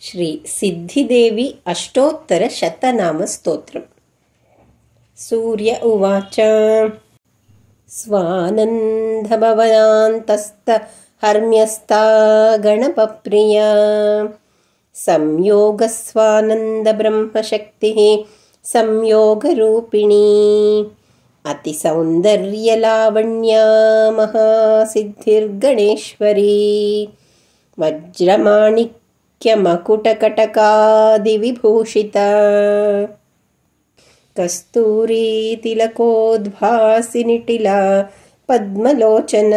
శ్రీ సిద్ధిదేవి అష్టోత్తరశతనామస్తోత్రం. సూర్య ఉవాచ స్వానందభవనాంతస్థ హర్మ్యస్థా గణపప్రియా సంయోగస్వానంద బ్రహ్మశక్తి సంయోగరూపిణీ అతి సౌందర్యలావణ్యా మహాసిద్ధిర్గణేశ్వరీ వజ్రమాణిక్యమకుటకటకాదివిభూషితా కస్తూరీ తిలకోద్భాసినిటిలా పద్మలోచన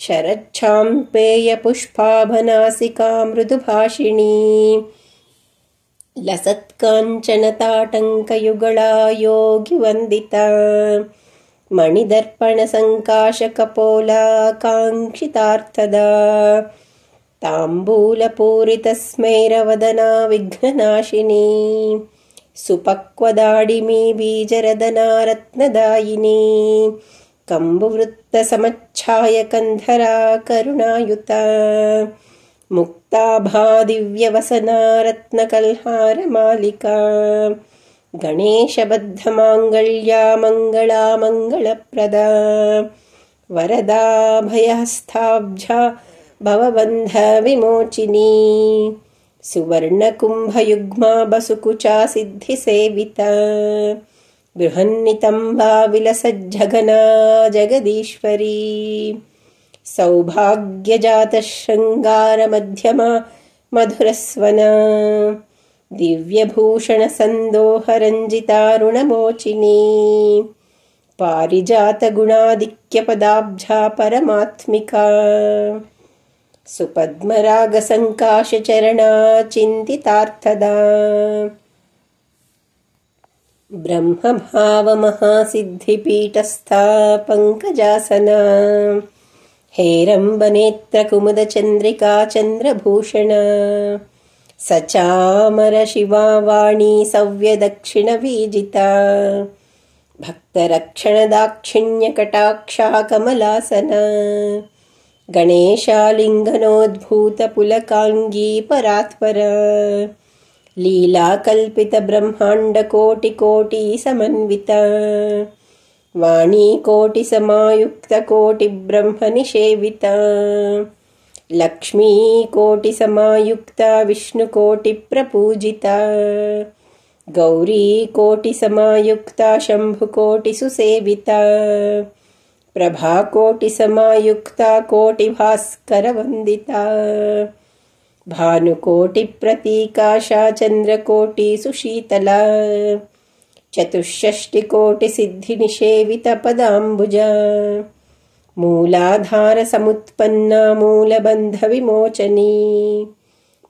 శరచ్ఛాంపేయ పుష్పాభనాసికా మృదుభాషిణీ లసత్కాంచనతాటంకయుగళా యోగివందితా మణిదర్పణ సంకాశకపోలా కాంక్షితార్థదా తాంబూలపూరితస్మైరవదనా విఘ్ననాశినీ సుపక్వదాడిమీ బీజరదనా రత్నదాయినీ కంబువృత్తసమచ్ఛాయ కంధరా కరుణాయుతా ముక్తాభాదివ్యవసనా రత్నకల్హారమాలికా గణేశబద్ధమాంగళ్యా మంగళా మంగళప్రదా వరదా భయహస్తాబ్జా భవబంధ విమోచినీ సువర్ణకుంభయుగ్మా బసుకుచా సిద్ధిసేవితా బృహన్నితంబా విలసజ్జగనా జగదీశ్వరీ సౌభాగ్యజాత శృంగారమధ్యమా మధురస్వనా దివ్యభూషణ సందోహరంజితారుణమోచినీ పారిజాతగుణాధిక్యపదాబ్జా పరమాత్మికా సుపద్మరాగసంకాశచరణా చింతితార్థదా బ్రహ్మభావమహాసిద్ధిపీఠస్థా పంకజాసనా హేరంబనేత్రకుముదచంద్రికా చంద్రభూషణా సచామర శివావాణీ సవ్యదక్షిణవీజితా భక్తరక్షణదాక్షిణ్యకటాక్షా కమలాసనా గణేశాలింగనోద్భూతపులకాంగీ పరాత్పరా లీలాకల్పితబ్రహ్మాండకోటికోటి సమన్వితా వాణీకోటిసమాయుక్తకోటిబ్రహ్మనిషేవితా లక్ష్మీకోటిసమాయుక్తా విష్ణుకోటిప్రపూజితా గౌరీకోటిసమాయుక్తా శంభుకోటిసుసేవితా ప్రభాకోటిసమాయుక్తా కోటిభాస్కరవందితా భానుకోటిప్రతీకాశా చంద్రకోటిసుశీతలా చతుషష్టికోటిసిద్ధినిషేవితపదాంబుజా మూలాధారసముత్పన్నా మూలబంధవిమోచనీ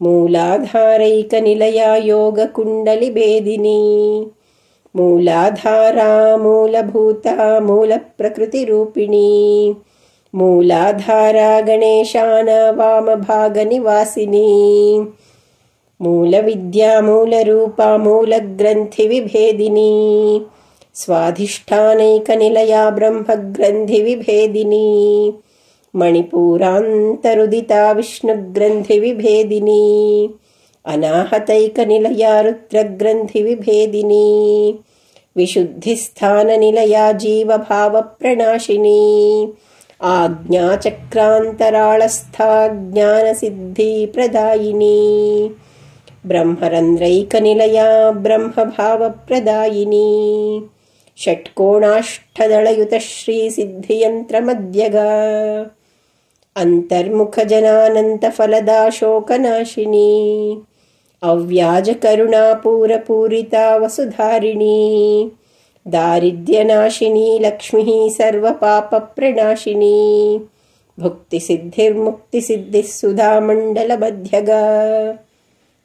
మూలాధారైకనిలయా యోగకుండలిభేదినీ మూలాధారా మూలభూతా మూలప్రకృతిరూపిణీ మూలాధారా గణేశానా వామభాగనివాసినీ మూలవిద్యా మూలరూపా మూలగ్రంథివిభేదినీ స్వాధిష్టానైకనిలయా బ్రహ్మగ్రంథివిభేదినీ మణిపూరాంతరుదితా విష్ణుగ్రంథివిభేదినీ అనాహతైకనిలయా రుద్రగ్రంథివిభేదినీ విశుద్ధిస్థాననిలయా జీవభావప్రణాశినీ ఆజ్ఞాచక్రాంతరాళస్థా జ్ఞానసిద్ధిప్రదాయినీ బ్రహ్మరంధ్రైకనిలయా బ్రహ్మభావప్రదాయినీ షట్కోణాష్టదళయుతశ్రీసిద్ధియంత్రమధ్యగా అంతర్ముఖజనానంతఫలదా శోకనాశినీ అవ్యాజకరుణాపూరపూరితా వసుధారిణీ దారిద్ర్యనాశినీ లక్ష్మీ సర్వపాపప్రణాశినీ భుక్తిసిద్ధిర్ముక్తిసిద్ధిः సుధామండలమధ్యగా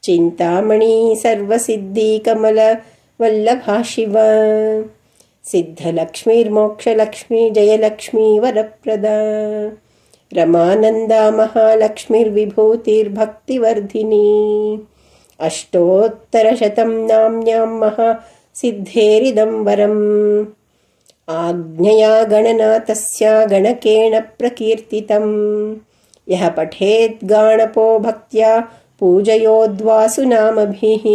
చింతామణి సర్వసిద్ధి కమల వల్లభా శివ సిద్ధలక్ష్మీర్మోక్షలక్ష్మీ జయలక్ష్మీ వరప్రదా రమానందా మహాలక్ష్మీర్విభూతిర్భక్తివర్ధినీ అష్టోత్తరశతం నామ్యాం మహాసిద్ధేరిదం వరం ఆజ్ఞయా గణనాథస్యా గణకేణ ప్రకీర్తితం యః పఠేత్ గాణపో భక్త్యా पूजयोद्वासुनामभिः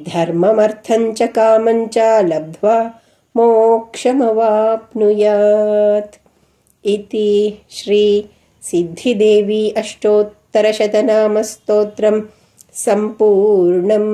धर्ममर्थं च कामं च लब्ध्वा मोक्षमवाप्नुयात् इति श्री सिद्धिदेवी अष्टोत्तरशतनामस्तोत्रं सम्पूर्णम्।